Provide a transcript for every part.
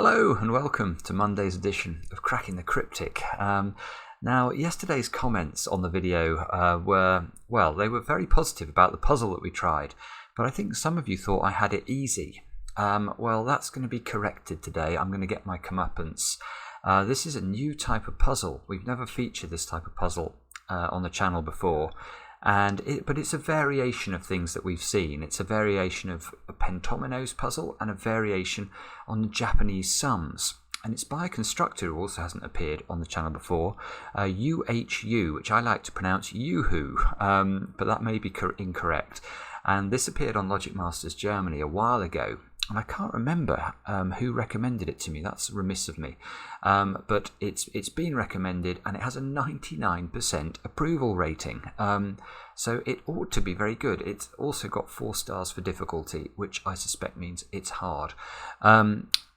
Hello and welcome to Monday's edition of Cracking the Cryptic. Now, yesterday's comments on the video were very positive about the puzzle that we tried, but I think some of you thought I had it easy. Well, that's going to be corrected today. I'm going to get my comeuppance. This is a new type of puzzle. We've never featured this type of puzzle on the channel before. But it's a variation of things that we've seen. It's a variation of a pentominoes puzzle and a variation on the Japanese sums. And it's by a constructor who also hasn't appeared on the channel before, UHU, which I like to pronounce Yoo-hoo, but that may be incorrect. And this appeared on Logic Masters Germany a while ago. And I can't remember who recommended it to me. That's remiss of me. But it's been recommended and it has a 99% approval rating. So it ought to be very good. It's also got 4 stars for difficulty, which I suspect means it's hard.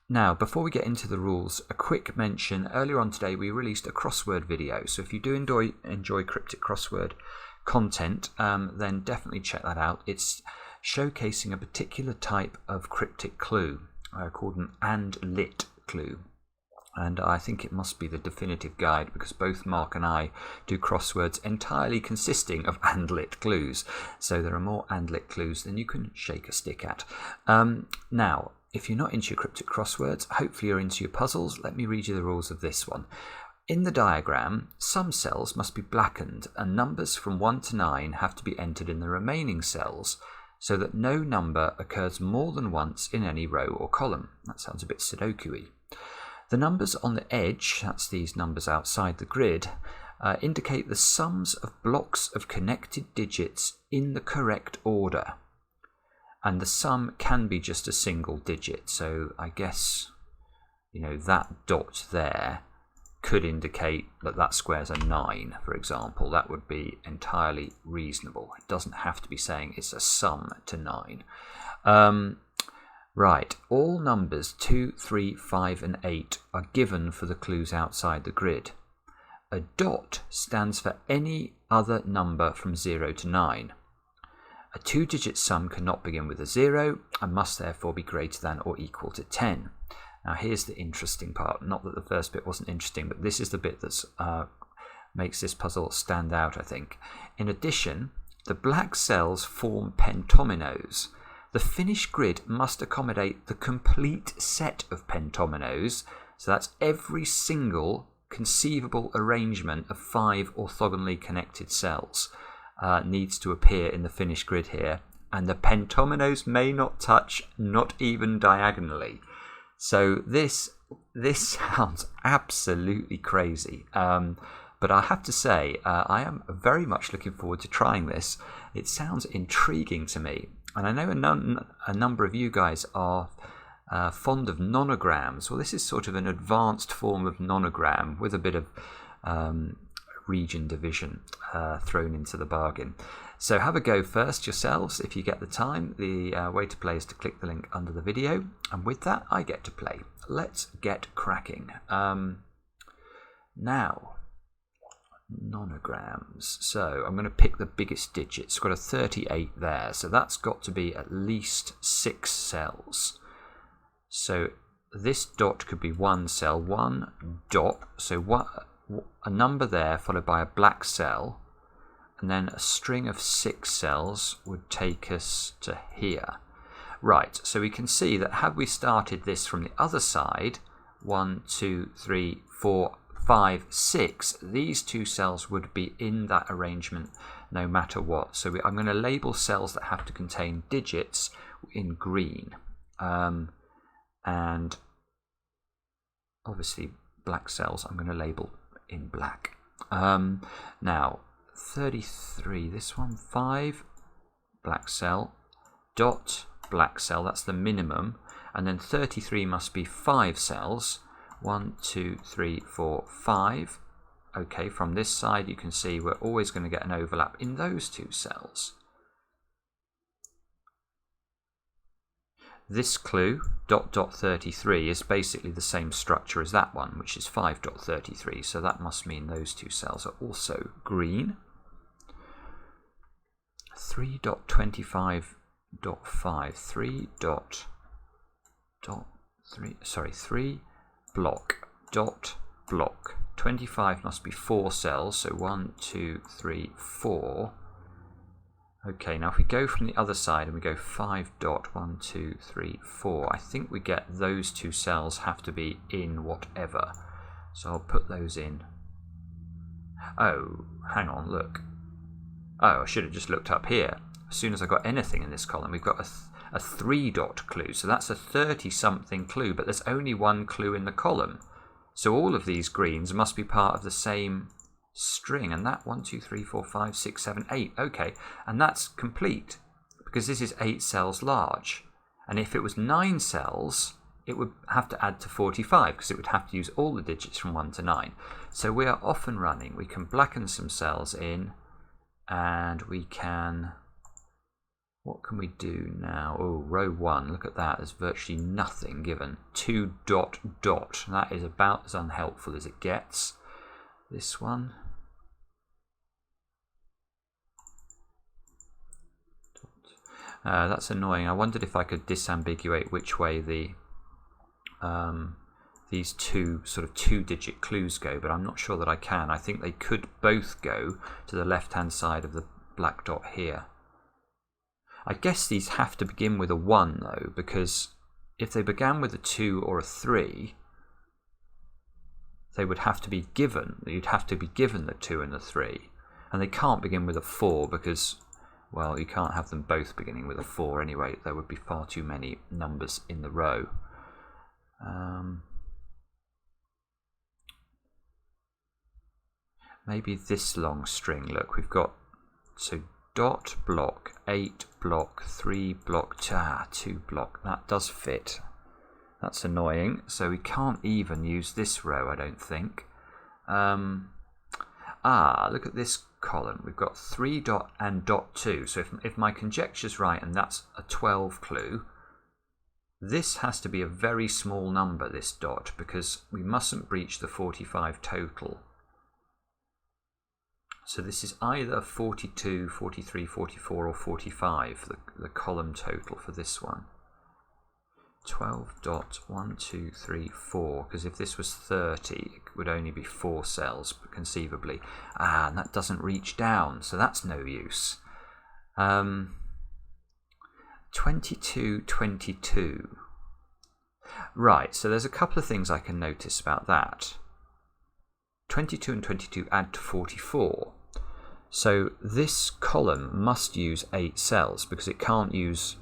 Now, before we get into the rules, a quick mention. Earlier on today, we released a crossword video. So if you do enjoy cryptic crossword content, then definitely check that out. It's showcasing a particular type of cryptic clue called an and-lit clue. And I think it must be the definitive guide because both Mark and I do crosswords entirely consisting of and-lit clues. So there are more and-lit clues than you can shake a stick at. Now, if you're not into your cryptic crosswords, hopefully you're into your puzzles. Let me read you the rules of this one. In the diagram, some cells must be blackened and numbers from 1 to 9 have to be entered in the remaining cells, so that no number occurs more than once in any row or column. That sounds a bit Sudoku-y. The numbers on the edge, that's these numbers outside the grid, indicate the sums of blocks of connected digits in the correct order. And the sum can be just a single digit. So I guess, that dot there could indicate that that square's a 9, for example. That would be entirely reasonable. It doesn't have to be saying it's a sum to 9. Right, all numbers 2, 3, 5 and 8 are given for the clues outside the grid. A dot stands for any other number from 0 to 9. A 2-digit sum cannot begin with a 0 and must therefore be greater than or equal to 10. Now here's the interesting part. Not that the first bit wasn't interesting, but this is the bit that makes this puzzle stand out, I think. In addition, the black cells form pentominoes. The finished grid must accommodate the complete set of pentominoes, so that's every single conceivable arrangement of 5 orthogonally connected cells needs to appear in the finished grid here, and the pentominoes may not touch, not even diagonally. So this sounds absolutely crazy, but I have to say I am very much looking forward to trying this. It sounds intriguing to me, and I know a number of you guys are fond of nonograms. Well, this is sort of an advanced form of nonogram with a bit of region division thrown into the bargain. So have a go first yourselves if you get the time. The way to play is to click the link under the video, and with that I get to play. Let's get cracking. Now, nonograms. So I'm going to pick the biggest digit. It's got a 38 there, so that's got to be at least 6 cells. So this dot could be 1 cell, 1 dot, so a number there followed by a black cell, and then a string of 6 cells would take us to here. Right, so we can see that had we started this from the other side, 1, 2, 3, 4, 5, 6, these 2 cells would be in that arrangement no matter what. So I'm going to label cells that have to contain digits in green. And obviously black cells I'm going to label in black. Now 33, this one, 5, black cell, dot, black cell, that's the minimum, and then 33 must be 5 cells, 1, 2, 3, 4, 5. Okay, from this side you can see we're always going to get an overlap in those 2 cells. This clue, dot dot 33, is basically the same structure as that one, which is 5 dot 33, so that must mean those 2 cells are also green. 3 dot 25 dot 5, 3 dot 3 block dot block. 25 must be 4 cells, so 1, 2, 3, 4. Okay, now if we go from the other side and we go 5 dot 1, 2, 3, 4, I think we get those 2 cells have to be in whatever. So I'll put those in. Oh, hang on, look. Oh, I should have just looked up here. As soon as I got anything in this column, we've got a 3 dot clue. So that's a 30-something clue, but there's only 1 clue in the column. So all of these greens must be part of the same string, and that 1, 2, 3, 4, 5, 6, 7, 8. Okay, and that's complete because this is 8 cells large. And if it was 9 cells, it would have to add to 45 because it would have to use all the digits from 1 to 9. So we are off and running. We can blacken some cells in, and we can. What can we do now? Oh, row 1, look at that, there's virtually nothing given. 2 dot dot, that is about as unhelpful as it gets. This one. That's annoying. I wondered if I could disambiguate which way the these two sort of 2-digit clues go, but I'm not sure that I can. I think they could both go to the left-hand side of the black dot here. I guess these have to begin with a 1 though, because if they began with a 2 or a 3, they would have to be given. You'd have to be given the 2 and the 3, and they can't begin with a 4 because, well, you can't have them both beginning with a 4 anyway. There would be far too many numbers in the row. Maybe this long string. Look, we've got so dot block 8 block 3 block 2 block. That does fit. That's annoying. So we can't even use this row, I don't think. Look at this column. We've got 3 dot and dot 2. So if my conjecture's right, and that's a 12 clue, this has to be a very small number, this dot, because we mustn't breach the 45 total. So this is either 42, 43, 44 or 45, the column total for this one. 12 dot 1, 2, 3, 4, because if this was 30, it would only be 4 cells, conceivably. And that doesn't reach down, so that's no use. 22, 22. Right, so there's a couple of things I can notice about that. 22 and 22 add to 44. So this column must use 8 cells because it can't use,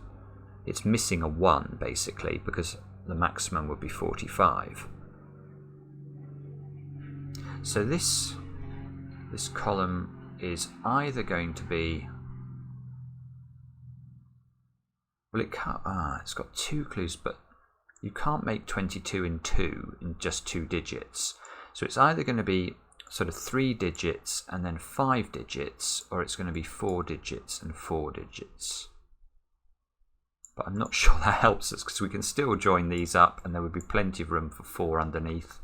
it's missing a 1 basically, because the maximum would be 45. So this column is either going to be, well, it can't, it's got 2 clues, but you can't make 22 in 2 in just 2 digits. So it's either going to be sort of 3 digits and then 5 digits, or it's going to be 4 digits and 4 digits. But I'm not sure that helps us because we can still join these up and there would be plenty of room for 4 underneath.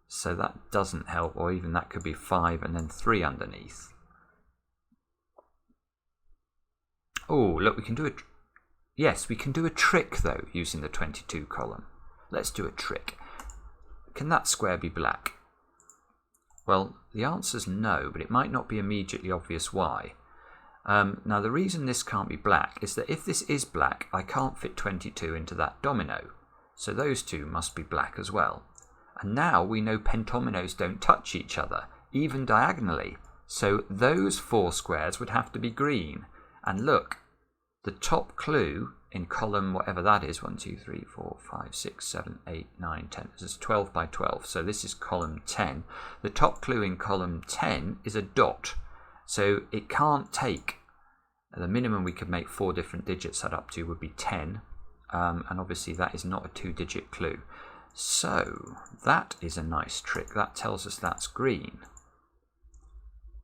So that doesn't help, or even that could be 5 and then 3 underneath. Oh, look, we can do it. Yes, we can do a trick though using the 22 column. Let's do a trick. Can that square be black? Well, the answer's no, but it might not be immediately obvious why. Now, the reason this can't be black is that if this is black, I can't fit 22 into that domino. So those two must be black as well. And now we know pentominoes don't touch each other, even diagonally. So those 4 squares would have to be green. And look, the top clue in column whatever that is, 1, 2, 3, 4, 5, 6, 7, 8, 9, 10. This is 12 by 12, so this is column 10. The top clue in column 10 is a dot. So it can't take, the minimum we could make 4 different digits add up to would be 10. And obviously that is not a 2-digit clue. So that is a nice trick. That tells us that's green.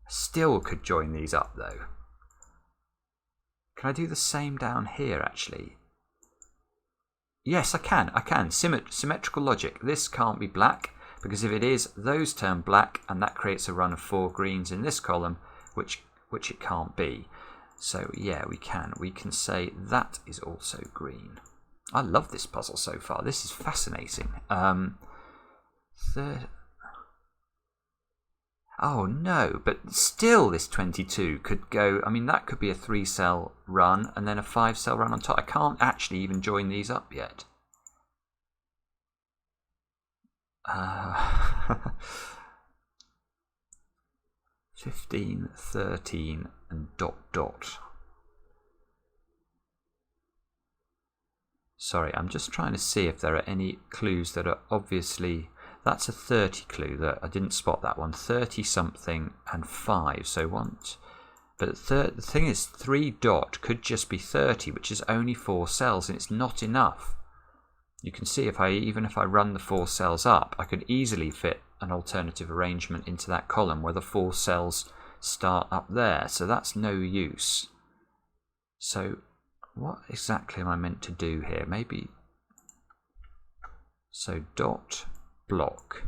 Still could join these up though. Can I do the same down here actually? Yes, I can. Symmetrical logic. This can't be black because if it is, those turn black and that creates a run of 4 greens in this column, which it can't be. So yeah, we can say that is also green. I love this puzzle so far. This is fascinating. Oh no, but still this 22 could go, I mean that could be a 3-cell run and then a 5-cell run on top. I can't actually even join these up yet. 15, 13 and dot dot. Sorry, I'm just trying to see if there are any clues that are obviously... That's a 30 clue that I didn't spot that one. 30 something and 5. So once, but the thing is, 3 dot could just be 30, which is only 4 cells, and it's not enough. You can see even if I run the 4 cells up, I could easily fit an alternative arrangement into that column where the 4 cells start up there. So that's no use. So what exactly am I meant to do here? Maybe so dot block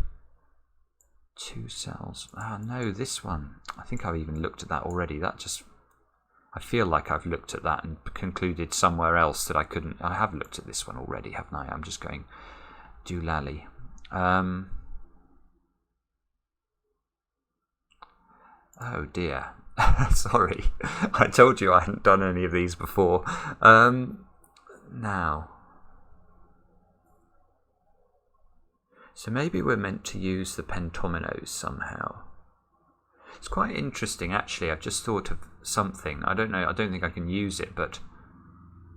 2 cells. No, this one. I think I've even looked at that already. I feel like I've looked at that and concluded somewhere else that I couldn't. I have looked at this one already, haven't I? I'm just going doolally. Oh dear. Sorry. I told you I hadn't done any of these before. Now. So maybe we're meant to use the pentominoes somehow. It's quite interesting actually. I've just thought of something. I don't know, I don't think I can use it, but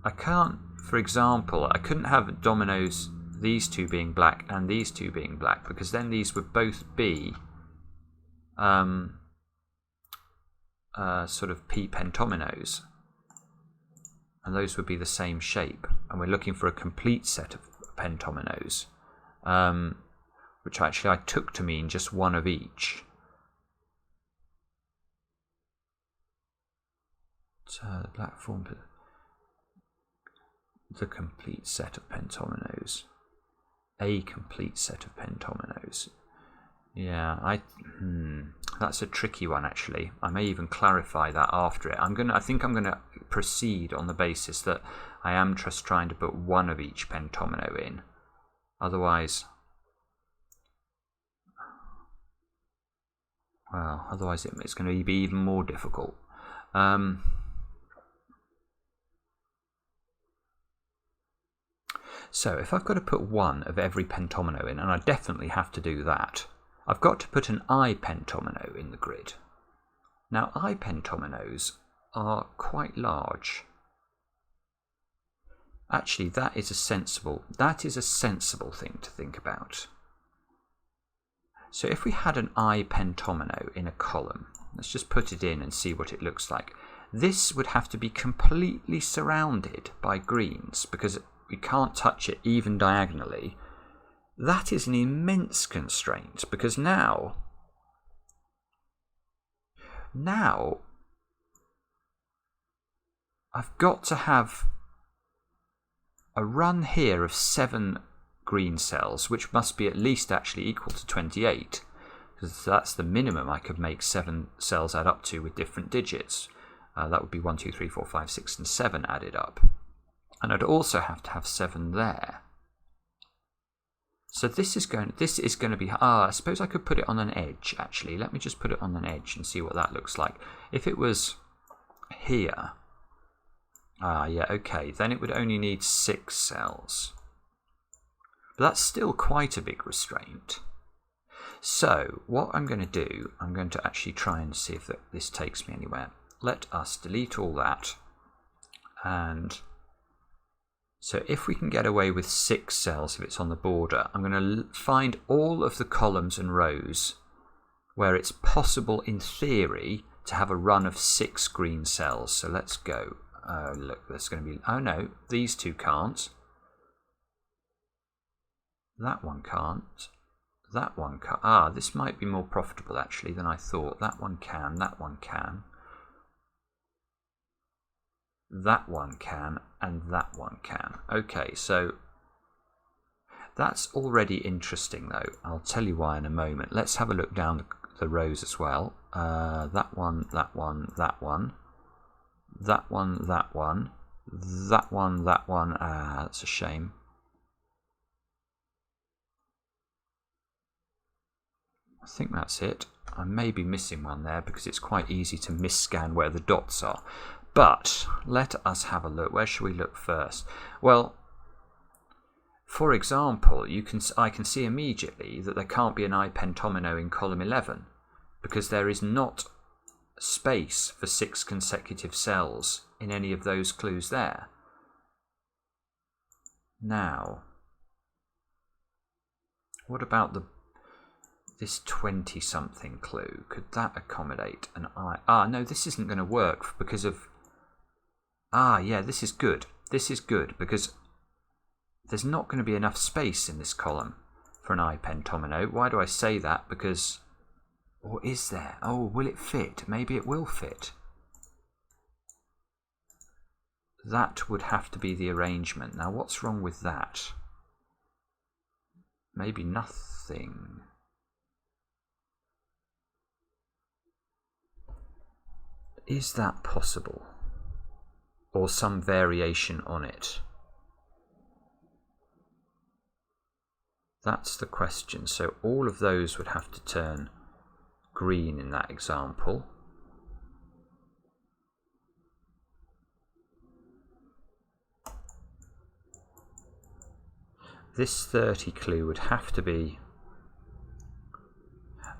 I can't, for example, I couldn't have dominoes, these two being black and these two being black, because then these would both be sort of pentominoes, and those would be the same shape, and we're looking for a complete set of pentominoes. Which actually I took to mean just one of each. So the black form, the complete set of pentominoes. A complete set of pentominoes. Yeah, that's a tricky one actually. I may even clarify that after it. I think I'm gonna proceed on the basis that I am just trying to put one of each pentomino in. Otherwise, well, otherwise it's going to be even more difficult. So if I've got to put one of every pentomino in, and I definitely have to do that, I've got to put an I-pentomino in the grid. Now I-pentominoes are quite large. Actually, that is a sensible thing to think about. So if we had an I-pentomino in a column, let's just put it in and see what it looks like. This would have to be completely surrounded by greens because we can't touch it even diagonally. That is an immense constraint because now I've got to have a run here of 7 green cells, which must be at least actually equal to 28, because that's the minimum I could make 7 cells add up to with different digits. That would be 1, 2, 3, 4, 5, 6 and 7 added up. And I'd also have to have 7 there. So this is going to be, I suppose I could put it on an edge actually. Let me just put it on an edge and see what that looks like. If it was here, yeah, okay, then it would only need 6 cells. But that's still quite a big restraint. So what I'm going to do, I'm going to actually try and see if this takes me anywhere. Let us delete all that. And so if we can get away with 6 cells if it's on the border, I'm going to find all of the columns and rows where it's possible in theory to have a run of 6 green cells. So let's go. Look, there's going to be, oh no, these two can't. That one can't. That one can't. This might be more profitable actually than I thought. That one can, that one can. That one can, and that one can. Okay, so that's already interesting though. I'll tell you why in a moment. Let's have a look down the rows as well. That one, that one, that one. That one, that one. That one, that's a shame. I think that's it. I may be missing one there because it's quite easy to misscan where the dots are. But let us have a look. Where should we look first? Well, for example, I can see immediately that there can't be an I-pentomino in column 11 because there is not space for 6 consecutive cells in any of those clues there. Now, what about this 20-something clue? Could that accommodate an I? Ah, no, this isn't going to work because of... Ah, yeah, this is good. This is good because there's not going to be enough space in this column for an I-pentomino. Why do I say that? Because... Or is there? Oh, will it fit? Maybe it will fit. That would have to be the arrangement. Now, what's wrong with that? Maybe nothing. Is that possible? Or some variation on it? That's the question. So all of those would have to turn green in that example. This 30 clue would have to be...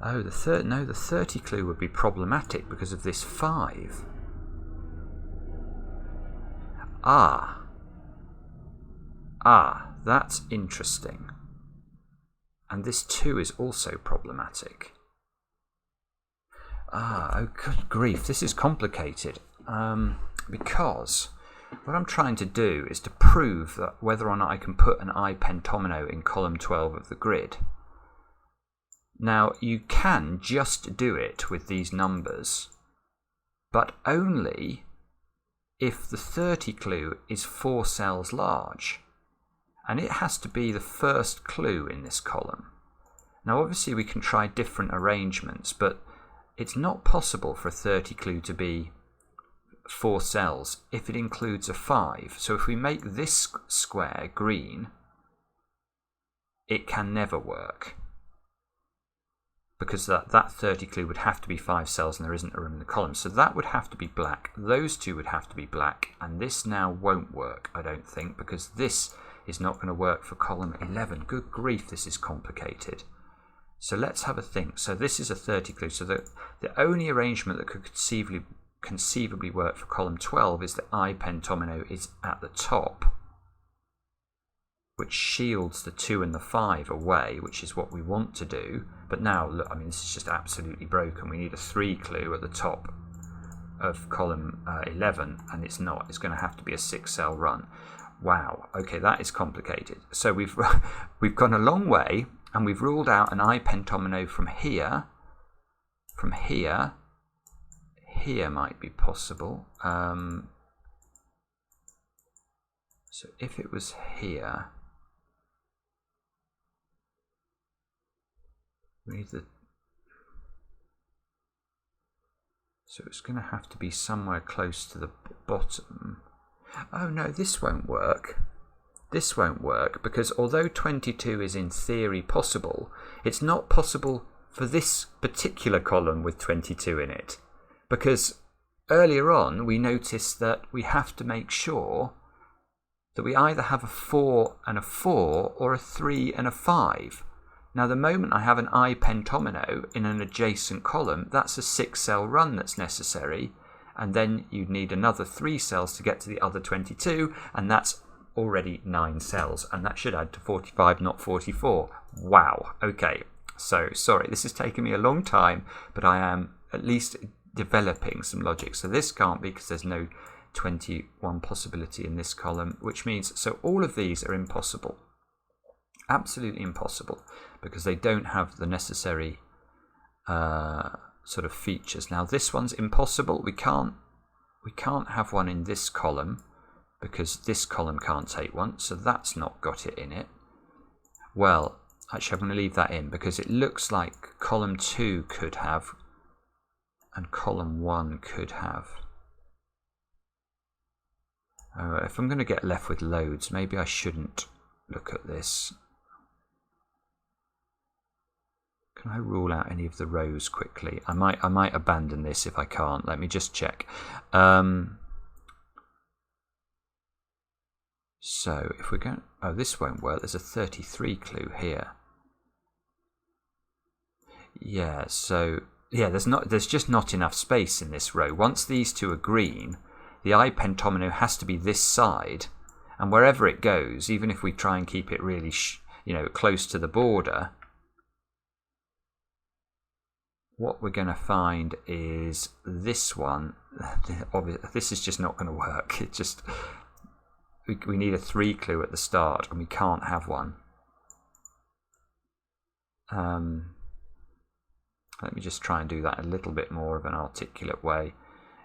Oh, the 30 clue would be problematic because of this 5. Ah, that's interesting. And this 2 is also problematic. Oh good grief, this is complicated. Because what I'm trying to do is to prove that whether or not I can put an I-pentomino in column 12 of the grid. Now, you can just do it with these numbers, but only if the 30 clue is 4 cells large. And it has to be the first clue in this column. Now, obviously, we can try different arrangements, but it's not possible for a 30 clue to be 4 cells if it includes a 5. So if we make this square green, it can never work. Because that 30 clue would have to be 5 cells and there isn't a room in the column. So that would have to be black. Those 2 would have to be black. And this now won't work, I don't think, because this is not going to work for column 11. Good grief, this is complicated. So let's have a think. So this is a 30 clue. So the only arrangement that could conceivably work for column 12 is that I-pentomino is at the top, which shields the 2 and the 5 away, which is what we want to do. But now, look, I mean, this is just absolutely broken. We need a 3 clue at the top of column 11, and it's not. It's going to have to be a 6-cell run. Wow, okay, that is complicated. So we've gone a long way, and we've ruled out an I-pentomino from here. From here. Here might be possible. So if it was here, we need the... So it's going to have to be somewhere close to the bottom. Oh no, this won't work. This won't work because although 22 is in theory possible, it's not possible for this particular column with 22 in it. Because earlier on we noticed that we have to make sure that we either have a 4 and a 4 or a 3 and a 5. Now the moment I have an I-pentomino in an adjacent column, that's a 6-cell run that's necessary, and then you'd need another 3 cells to get to the other 22, and that's already 9 cells, and that should add to 45, not 44. Wow, okay, so sorry, this has taken me a long time, but I am at least developing some logic. So this can't be because there's no 21 possibility in this column, which means, so all of these are impossible. Absolutely impossible, because they don't have the necessary sort of features. Now this one's impossible. We can't have one in this column because this column can't take one, so that's not got it in it. Well, actually I'm going to leave that in because it looks like column 2 could have and column 1 could have. If I'm going to get left with loads, maybe I shouldn't look at this. Can I rule out any of the rows quickly? I might abandon this if I can't. Let me just check. So if we're going, oh, this won't work. There's a 33 clue here. Yeah, so yeah, there's just not enough space in this row. Once these two are green, the I-pentomino has to be this side, and wherever it goes, even if we try and keep it really, close to the border, what we're going to find is this one. This is just not going to work. It just we need a 3 clue at the start, and we can't have one. Let me just try and do that a little bit more of an articulate way.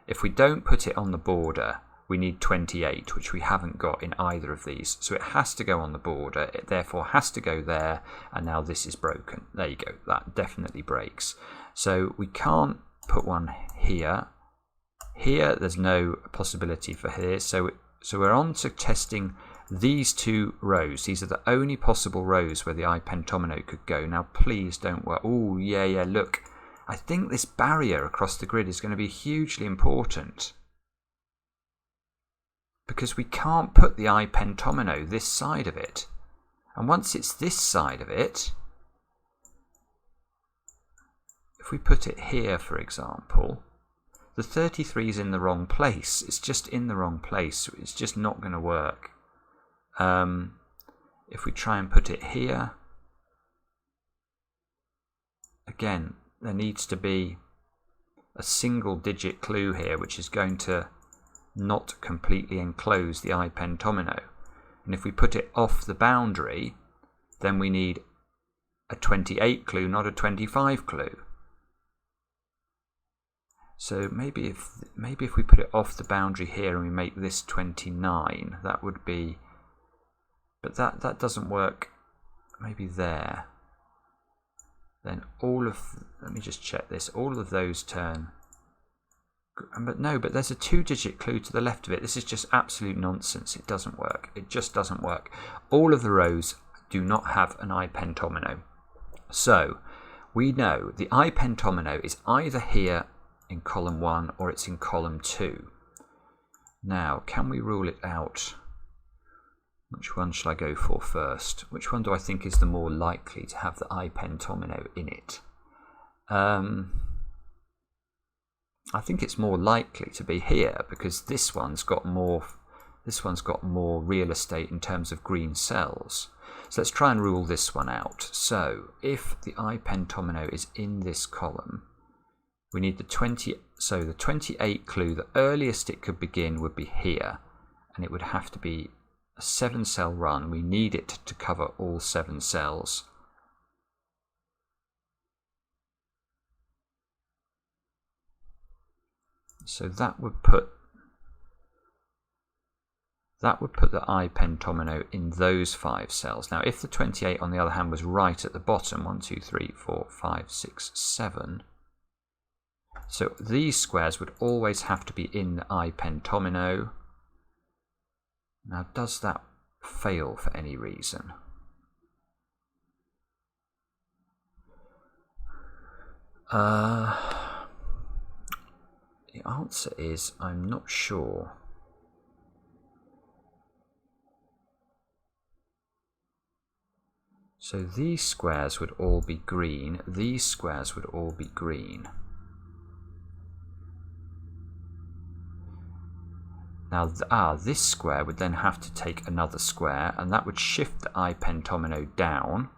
If we don't put it on the border, we need 28, which we haven't got in either of these. So it has to go on the border. It therefore has to go there, and now this is broken. There you go. That definitely breaks. So we can't put one here. Here, there's no possibility for here. So we're on to testing these two rows. These are the only possible rows where the I-pentomino could go. Now, please don't work. Oh, yeah, look. I think this barrier across the grid is going to be hugely important, because we can't put the I-pentomino this side of it. And once it's this side of it, if we put it here, for example, the 33 is in the wrong place. It's just in the wrong place. It's just not going to work. If we try and put it here, again, there needs to be a single digit clue here, which is going to not completely enclose the I-pentomino. And if we put it off the boundary, then we need a 28 clue, not a 25 clue. So maybe if we put it off the boundary here and we make this 29, that would be, but that doesn't work. Maybe there. Then let me just check this. All of those turn. But there's a 2-digit clue to the left of it. This is just absolute nonsense. It doesn't work. It just doesn't work. All of the rows do not have an I-pentomino. So we know the I-pentomino is either here in column 1 or it's in column 2. Now, can we rule it out? Which one shall I go for first? Which one do I think is the more likely to have the I-pentomino in it? I think it's more likely to be here, because this one's got more real estate in terms of green cells. So let's try and rule this one out. So if the I-pentomino is in this column, we need the 28 clue. The earliest it could begin would be here, and it would have to be a 7-cell run. We need it to cover all 7 cells. So that would put the I-pentomino in those 5 cells. Now, if the 28, on the other hand, was right at the bottom, 1, 2, 3, 4, 5, 6, 7. So these squares would always have to be in the I-pentomino. Now, does that fail for any reason? The answer is I'm not sure. So these squares would all be green. These squares would all be green. Now, this square would then have to take another square, and that would shift the I-pentomino down.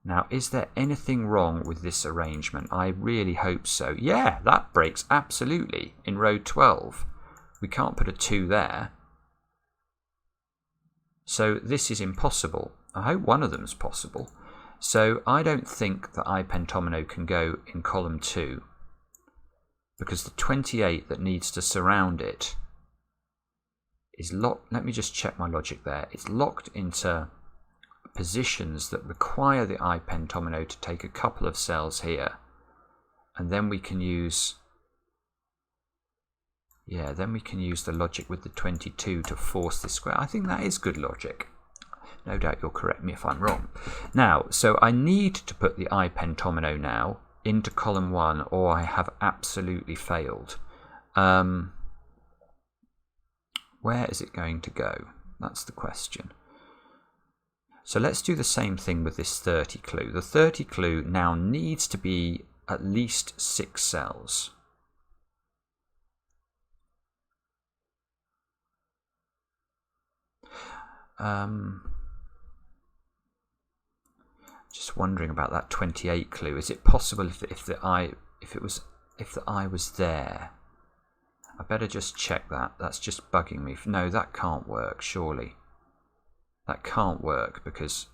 Now, is there anything wrong with this arrangement? I really hope so. Yeah, that breaks absolutely in row 12. We can't put a 2 there. So this is impossible. I hope one of them is possible. So I don't think that I-pentomino can go in column 2, because the 28 that needs to surround it is locked. Let me just check my logic there. It's locked into positions that require the I-pentomino to take a couple of cells here, and then we can use Yeah, then we can use the logic with the 22 to force this square. I think that is good logic. No doubt you'll correct me if I'm wrong. Now, so I need to put the I-pentomino now into column 1, or I have absolutely failed. Where is it going to go? That's the question. So let's do the same thing with this 30 clue. The 30 clue now needs to be at least 6 cells. Just wondering about that 28 clue. Is it possible if the I was there? I better just check that. That's just bugging me. No, that can't work, surely. That can't work because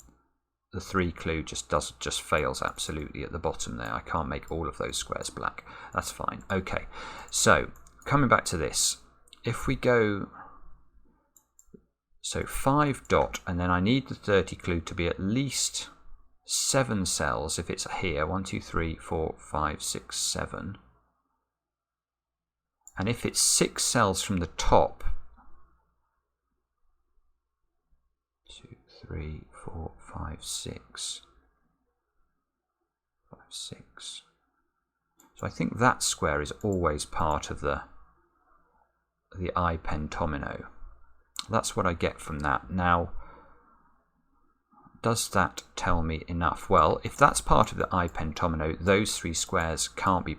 the 3 clue just fails absolutely at the bottom there. I can't make all of those squares black. That's fine. Okay. So, coming back to this. If we go, so 5 dot, and then I need the 30 clue to be at least 7 cells if it's here. 1, 2, 3, 4, 5, 6, 7. And if it's 6 cells from the top, 2, 3, 4, 5, 6, 5, 6. So I think that square is always part of the I-pentomino. That's what I get from that. Now, does that tell me enough? Well, if that's part of the I-pentomino, those 3 squares can't be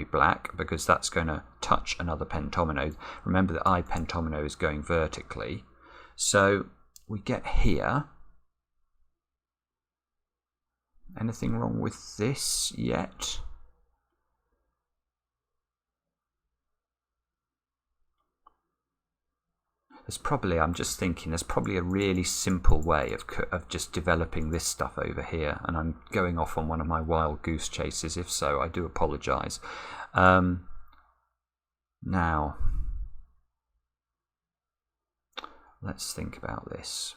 black because that's going to touch another pentomino. Remember, the I-pentomino is going vertically. So we get here. Anything wrong with this yet? There's probably, I'm just thinking, there's probably a really simple way of just developing this stuff over here, and I'm going off on one of my wild goose chases. If so, I do apologise. Now, let's think about this.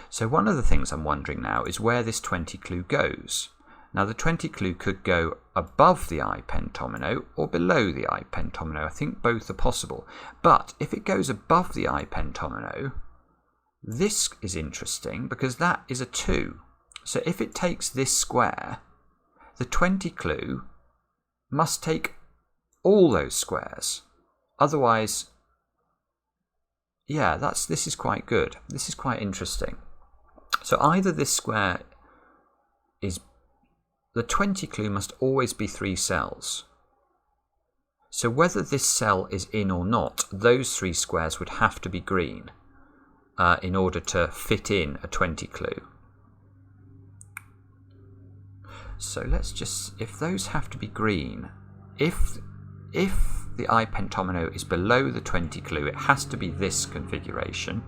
So one of the things I'm wondering now is where this 20 clue goes. Now the 20 clue could go above the I-pentomino or below the I-pentomino. I think both are possible. But if it goes above the I-pentomino, this is interesting because that is a 2. So if it takes this square, the 20 clue must take all those squares. Otherwise, yeah, this is quite good. This is quite interesting. So either this square is, the 20 clue must always be 3 cells. So whether this cell is in or not, those 3 squares would have to be green in order to fit in a 20 clue. So let's just, if those have to be green, if the I-pentomino is below the 20 clue, it has to be this configuration.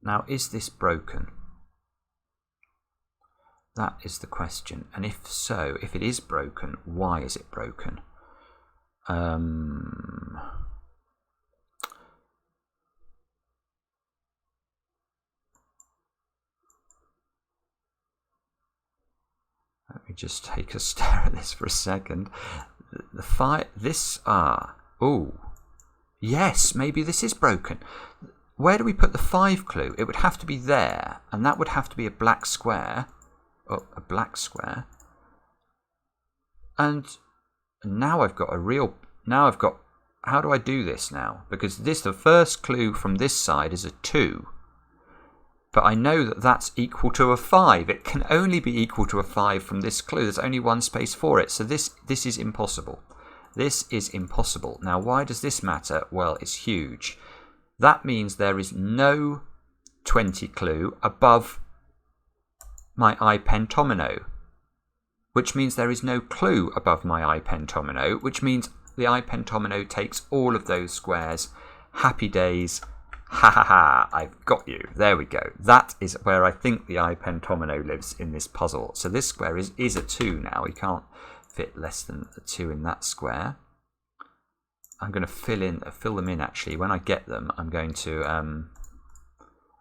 Now, is this broken? That is the question. And if so, if it is broken, why is it broken? Let me just take a stare at this for a second. Oh, yes, maybe this is broken. Where do we put the 5 clue? It would have to be there, and that would have to be a black square. Oh, a black square. And now I've got how do I do this now? Because the first clue from this side is a 2. But I know that that's equal to a 5. It can only be equal to a 5 from this clue. There's only one space for it. So this is impossible. This is impossible. Now, why does this matter? Well, it's huge. That means there is no 20 clue above my I-pentomino, which means there is no clue above my I-pentomino, which means the I-pentomino takes all of those squares. Happy days. Ha ha ha, I've got you. There we go. That is where I think the I-pentomino lives in this puzzle. So this square is a 2 now. We can't fit less than a 2 in that square. I'm going to fill them in actually. When I get them, I'm going to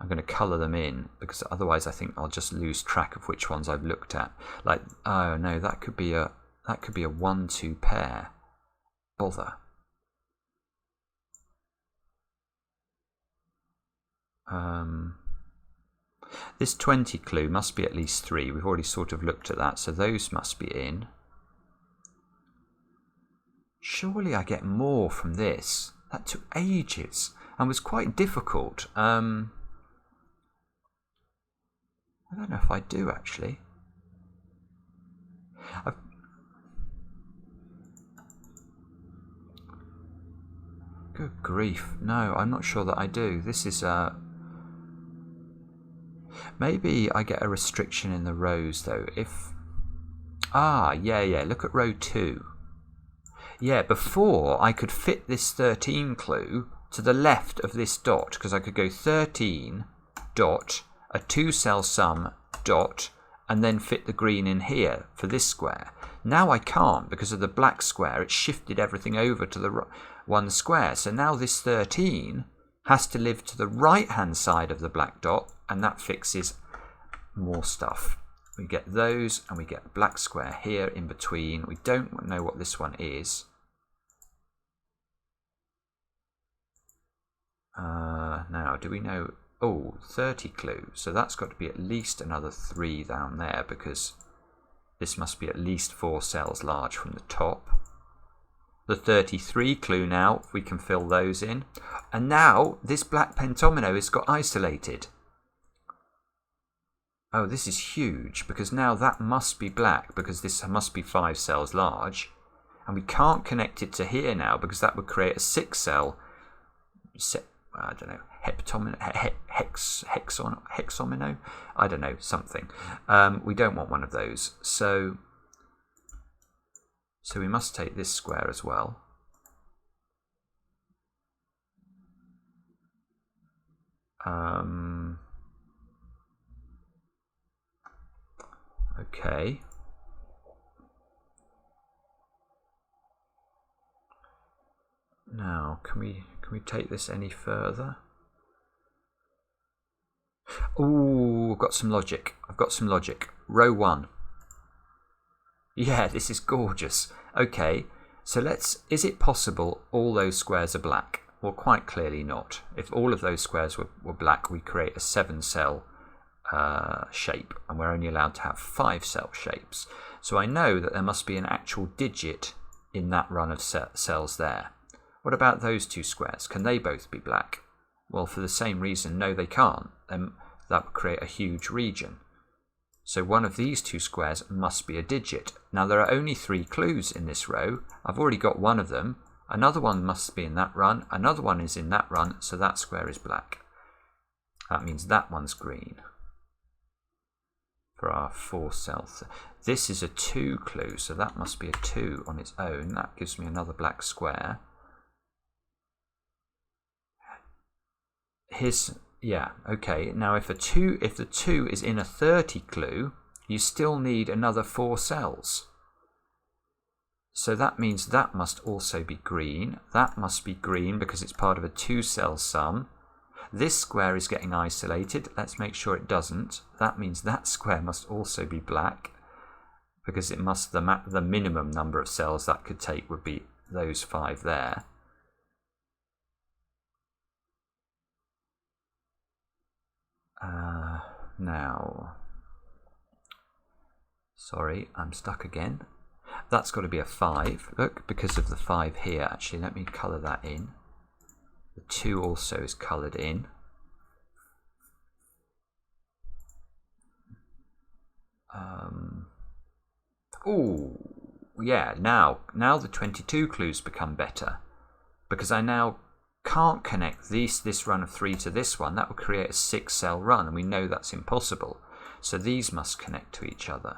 I'm going to colour them in, because otherwise I think I'll just lose track of which ones I've looked at. Like, oh no, that could be a 1-2 pair. Bother. This 20 clue must be at least 3. We've already sort of looked at that, so those must be in. Surely I get more from this. That took ages and was quite difficult. I don't know if I do actually. Good grief. No, I'm not sure that I do. This is maybe I get a restriction in the rows though. If yeah, look at row 2. Yeah, before I could fit this 13 clue to the left of this dot, because I could go 13 dot, a 2-cell sum dot, and then fit the green in here for this square. Now I can't because of the black square. It's shifted everything over to the one square. So now this 13 has to live to the right hand side of the black dot, and that fixes more stuff. We get those, and we get a black square here in between. We don't know what this one is. Now, do we know? Oh, 30 clue. So that's got to be at least another 3 down there, because this must be at least 4 cells large from the top. The 33 clue now, if we can fill those in. And now this black pentomino has got isolated. Oh, this is huge, because now that must be black, because this must be 5 cells large. And we can't connect it to here now, because that would create a 6-cell, I don't know, hexomino? I don't know, something. We don't want one of those. So we must take this square as well. Okay. Now, can we take this any further? Oh, I've got some logic. Row 1. Yeah, this is gorgeous. Okay, so is it possible all those squares are black? Well, quite clearly not. If all of those squares were black, we create a 7-cell shape, and we're only allowed to have 5-cell shapes. So I know that there must be an actual digit in that run of cells there. What about those 2 squares? Can they both be black? Well, for the same reason, no, they can't. That would create a huge region. So one of these 2 squares must be a digit. Now, there are only 3 clues in this row. I've already got one of them. Another one must be in that run. Another one is in that run, so that square is black. That means that one's green for our 4 cells. This is a 2 clue, so that must be a 2 on its own. That gives me another black square. Yeah, okay. Now if the 2 is in a 30 clue, you still need another 4 cells. So that means that must also be green. That must be green because it's part of a 2-cell sum. This square is getting isolated. Let's make sure it doesn't. That means that square must also be black, because it must the minimum number of cells that could take would be those 5 there. Now, sorry, I'm stuck again. That's got to be a 5. Look, because of the 5 here. Actually, let me colour that in. The 2 also is coloured in. Oh, yeah. Now the 22 clues become better, because I now can't connect this run of 3 to this one. That would create a 6-cell run, and we know that's impossible. So these must connect to each other.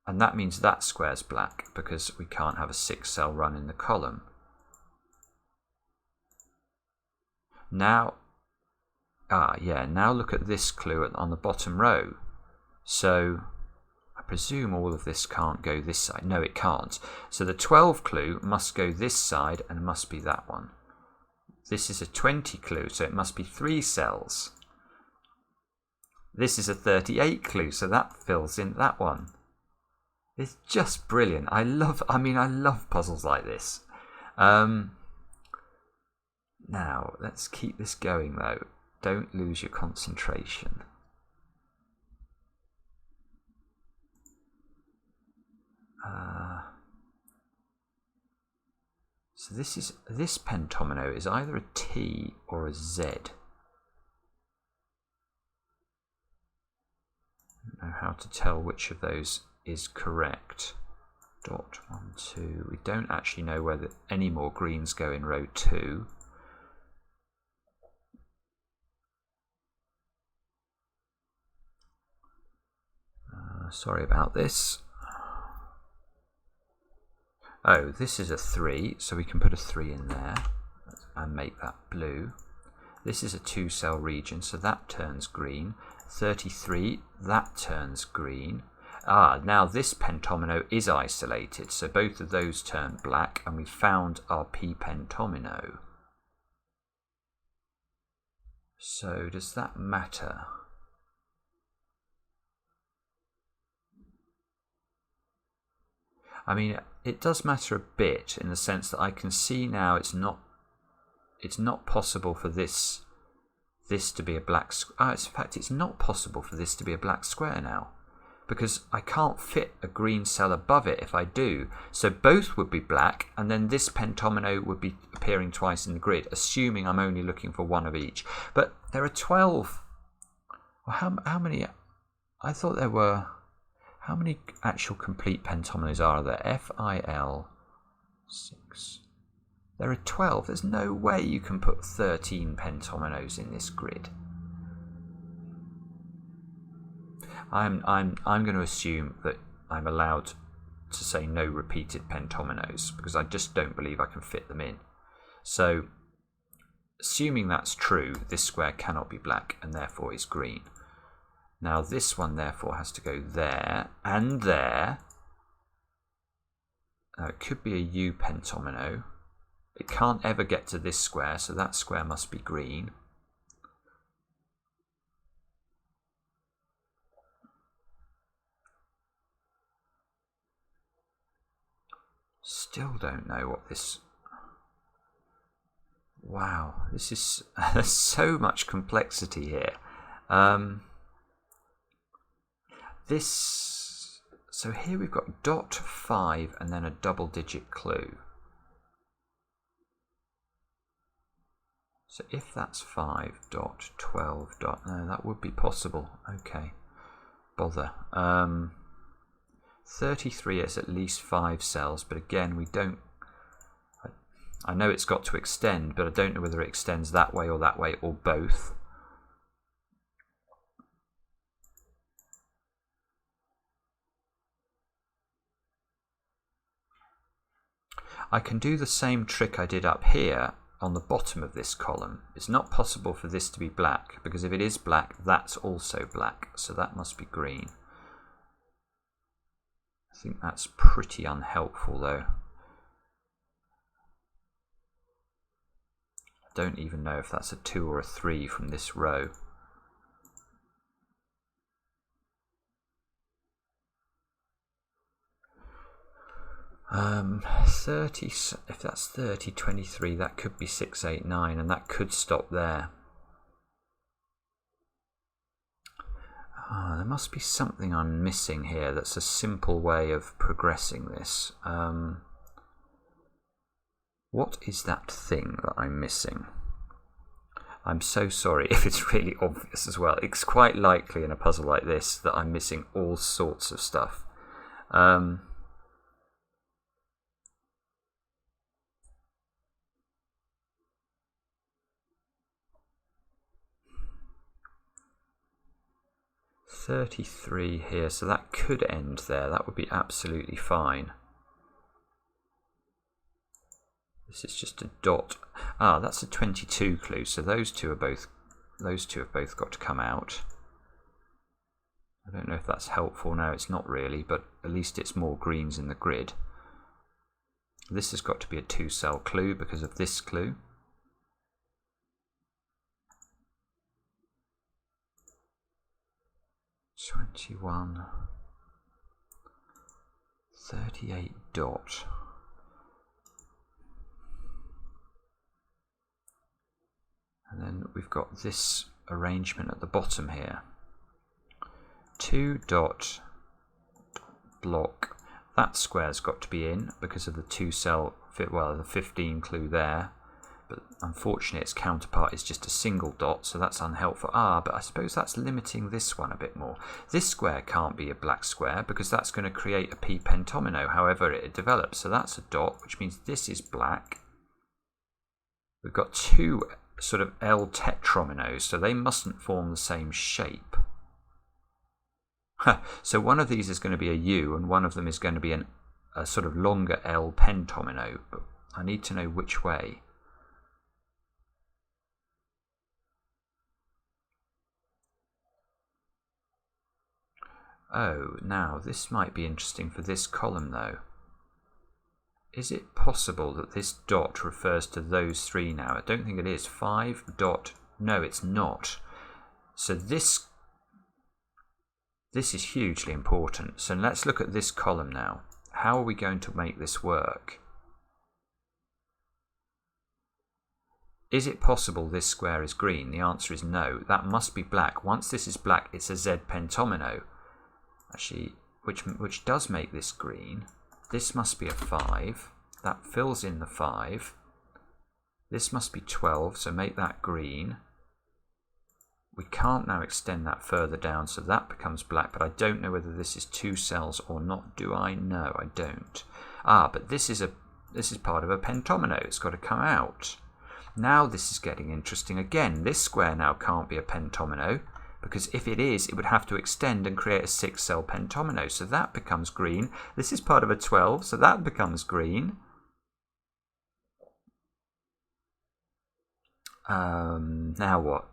And that means that square's black, because we can't have a 6-cell run in the column. Now, now look at this clue on the bottom row. So I presume all of this can't go this side. No, it can't. So the 12 clue must go this side and must be that one. This is a 20 clue, so it must be 3 cells. This is a 38 clue, so that fills in that one. It's just brilliant. I love puzzles like this. Now, let's keep this going though. Don't lose your concentration. So this pentomino is either a T or a Z. I don't know how to tell which of those is correct. Dot 1, 2. We don't actually know whether any more greens go in row 2. Sorry about this. Oh, this is a 3, so we can put a 3 in there and make that blue. This is a 2-cell region, so that turns green. 33, that turns green. Now this pentomino is isolated, so both of those turn black, and we found our P-pentomino. So does that matter? I mean, it does matter a bit in the sense that I can see now it's not possible for this to be a black square. In fact, it's not possible for this to be a black square now, because I can't fit a green cell above it if I do. So both would be black, and then this pentomino would be appearing twice in the grid, assuming I'm only looking for one of each. But there are 12. Well, how many? I thought there were. How many actual complete pentominoes are there? FIL 6. There are 12. There's no way you can put 13 pentominoes in this grid. I'm going to assume that I'm allowed to say no repeated pentominoes, because I just don't believe I can fit them in. So, assuming that's true, this square cannot be black and therefore is green. Now this one therefore has to go there and there. It could be a U pentomino. It can't ever get to this square, so that square must be green. Still don't know what this... Wow, this is... there's so much complexity here. So here we've got dot 5 and then a double-digit clue. So if that's 5 dot 12 dot, no, that would be possible. Okay, bother. 33 is at least 5 cells, but again we don't. I know it's got to extend, but I don't know whether it extends that way or both. I can do the same trick I did up here on the bottom of this column. It's not possible for this to be black, because if it is black, that's also black, so that must be green. I think that's pretty unhelpful though. I don't even know if that's a 2 or a 3 from this row. If that's 30, 23, that could be 6, 8, 9, and that could stop there. There must be something I'm missing here that's a simple way of progressing this. What is that thing that I'm missing? I'm so sorry if it's really obvious as well. It's quite likely in a puzzle like this that I'm missing all sorts of stuff. 33 here, so that could end there. That would be absolutely fine. This is just a dot. That's a 22 clue, so those two have both got to come out. I don't know if that's helpful. No, it's not really, but at least it's more greens in the grid. This has got to be a 2-cell clue because of this clue. 21, 38 dot. And then we've got this arrangement at the bottom here. 2 dot block. That square's got to be in because of the 2 cell, well, the 15 clue there. But unfortunately its counterpart is just a single dot, so that's unhelpful. But I suppose that's limiting this one a bit more. This square can't be a black square because that's going to create a P pentomino however it develops. So that's a dot, which means this is black. We've got 2 sort of L tetrominos, so they mustn't form the same shape. So one of these is going to be a U and one of them is going to be a sort of longer L pentomino, but I need to know which way. Oh, now this might be interesting for this column though. Is it possible that this dot refers to those 3 now? I don't think it is. 5 dot, no it's not. So this is hugely important. So let's look at this column now. How are we going to make this work? Is it possible this square is green? The answer is no. That must be black. Once this is black, it's a Z pentomino. Actually, which does make this green. This must be a 5. That fills in the 5. This must be 12, so make that green. We can't now extend that further down, so that becomes black, but I don't know whether this is 2 cells or not. Do I? No, I don't. But this is part of a pentomino. It's got to come out. Now this is getting interesting again. This square now can't be a pentomino, because if it is, it would have to extend and create a 6-cell pentomino. So that becomes green. This is part of a 12, so that becomes green. Now what?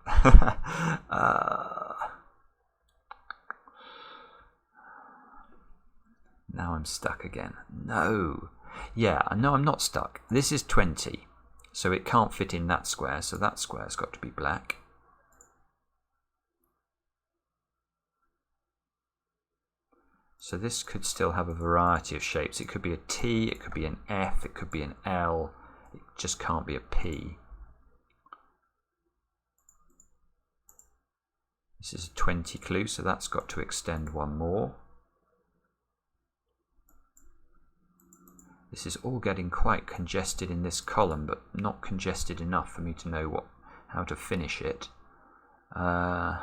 Now I'm stuck again. No. Yeah, no, I'm not stuck. This is 20, so it can't fit in that square, so that square's got to be black. So this could still have a variety of shapes. It could be a T, it could be an F, it could be an L. It just can't be a P. This is a 20 clue, so that's got to extend one more. This is all getting quite congested in this column, but not congested enough for me to know how to finish it. 15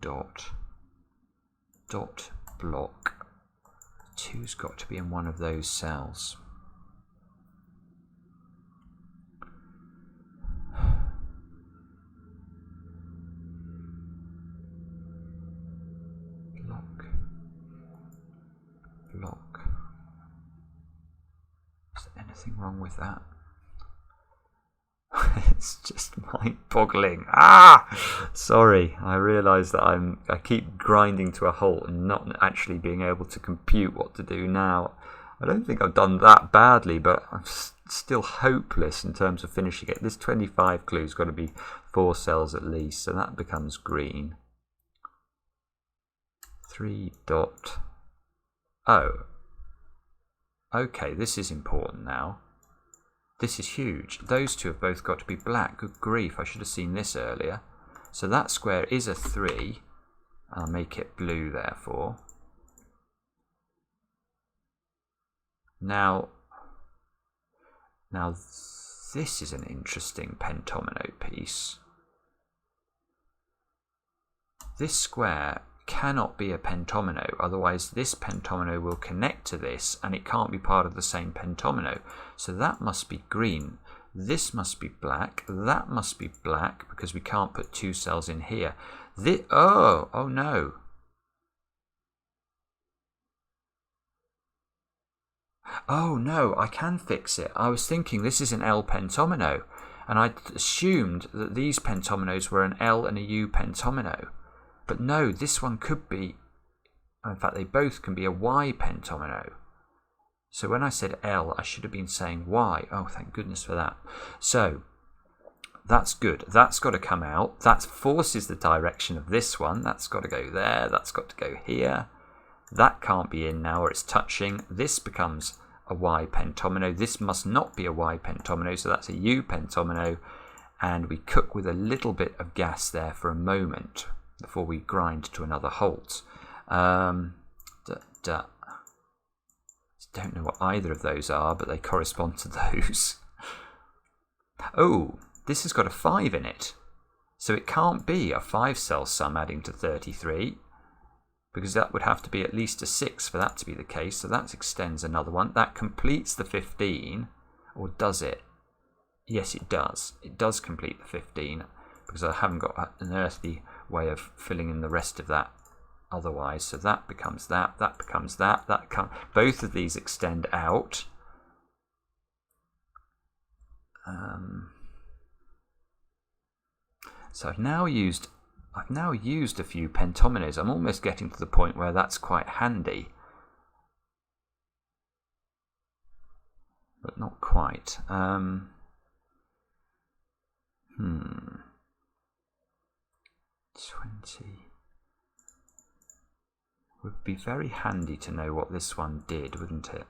dot block. 2's got to be in one of those cells. Block. Is there anything wrong with that? It's just mind-boggling. Sorry, I realise that I keep grinding to a halt and not actually being able to compute what to do now. I don't think I've done that badly, but I'm still hopeless in terms of finishing it. This 25 clue's got to be 4 cells at least, so that becomes green. 3 dot. Oh. Okay, this is important now. This is huge. Those 2 have both got to be black. Good grief, I should have seen this earlier. So that square is a 3. I'll make it blue, therefore. Now this is an interesting pentomino piece. This square cannot be a pentomino, otherwise this pentomino will connect to this and it can't be part of the same pentomino. So that must be green. This must be black. That must be black because we can't put 2 cells in here. Oh no. Oh no, I can fix it. I was thinking this is an L pentomino, and I assumed that these pentominoes were an L and a U pentomino. But no, this one could be, in fact they both can be a Y pentomino. So when I said L, I should have been saying Y. Oh, thank goodness for that. So That's good. That's got to come out. That forces the direction of this one. That's got to go there. That's got to go here. That can't be in now, or it's touching. This becomes a I-pentomino. This must not be a I-pentomino, so that's a U-pentomino. And we cook with a little bit of gas there for a moment before we grind to another halt. Don't know what either of those are, but they correspond to those. Oh, this has got a 5 in it. So it can't be a 5-cell sum adding to 33, because that would have to be at least a 6 for that to be the case. So that extends another one. That completes the 15, or does it? Yes, it does. It does complete the 15, because I haven't got an earthly way of filling in the rest of that otherwise. So that becomes that, that becomes that, both of these extend out. So I've now used a few pentominoes. I'm almost getting to the point where that's quite handy, but not quite. 20 would be very handy to know what this one did, wouldn't it?